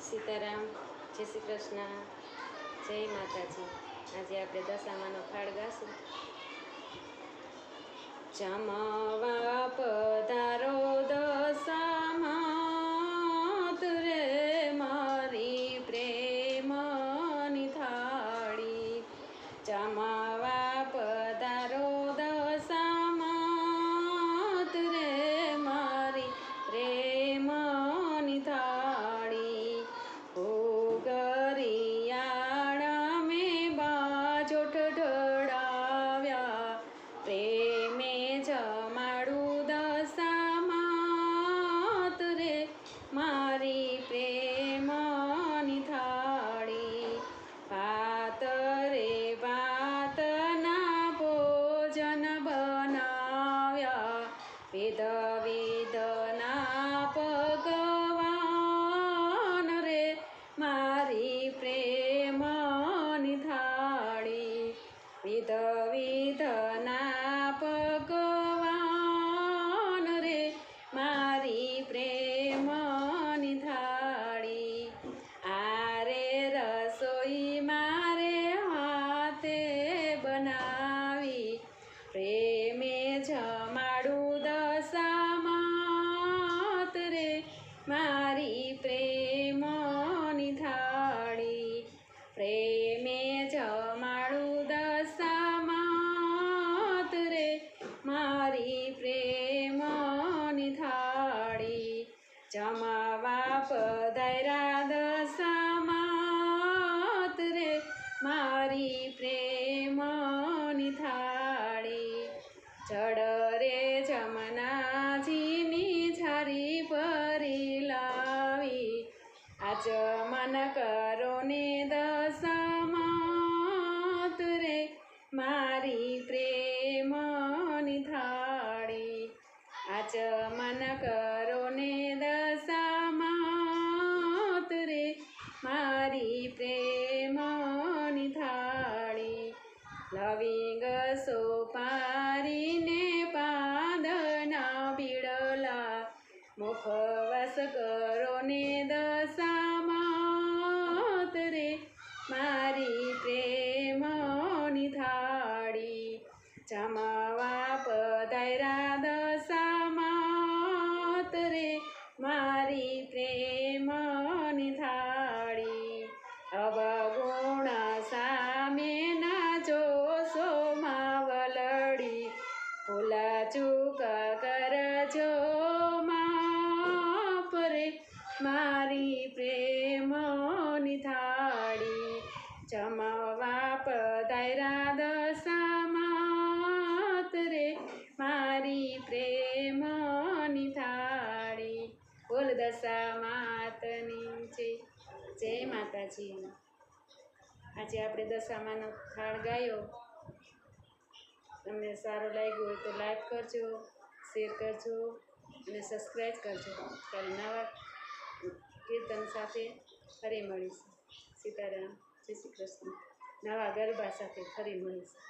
સીતારામ, જય શ્રી કૃષ્ણ, જય માતાજી। આજે આપણે દશામાનો થાળ ગાશું। જમવા પધારો દશામાત રે, મારી પ્રેમની થાળી। જમવા પધારો દશામાત રે, મારી પ્રેમની થાળી। ગરિયાણા મેં બાજોઠ ઢળાવ્યા, પ્રેમે જમાડું દશામાત રે, મારી પ્રેમની થાળી। ભાત રે ભાતના ભોજન બનાવ્યા, વિધ વિધના પકવાન રે, મારી પ્રેમની થાળી। વિધ વિધના પકવાન રે, મારી પ્રેમની થાળી। આરે રસોઈ મારે હાથે બનાવી, પ્રેમે જમાડું દશામાત રે, મારી પ્રેમની થાળી। પ્રેમે જમાડું દશામાત રે, મારી પ્રેમની થાળી। જમવા પધાર્યા દશામાત રે, મારી પ્રેમની થાળી। જળ રે જમનાજીની ઝારી ભરી લાવી, આચમન કરો ને દશામાત રે, મારી પ્રેમની થાળી। આચમન કરો ને દશામાત રે, મારી પ્રેમની થાળી। લવિંગ સોપારીને પાંદના બીડલા, મુખવાસ કરો ને દશામાત રે, મારી પ્રેમની થાળી। જમવા પધાર્યા દશામાત રે, મારી પ્રેમની થાળી। અવગુણ સામે ના જોશો માવલડી, ભૂલ ચૂક કરજો માફ રે, મારી પ્રેમની થાળી। જમવા પધાર્યા દશામાત રે, મારી પ્રેમની થાળી। બોલ દશામાતની જય માતાજી। આજે આપણે દશામાનો થાળ ગાયો। તમને સારો લાગ્યો હોય તો લાઈક કરજો, શેર કરજો અને સબસ્ક્રાઈબ કરજો। કાલે નવા કીર્તન સાથે ફરી મળીશું। સીતારામ, જય શ્રી કૃષ્ણ। નવા ગરબા સાથે ફરી મળીશું।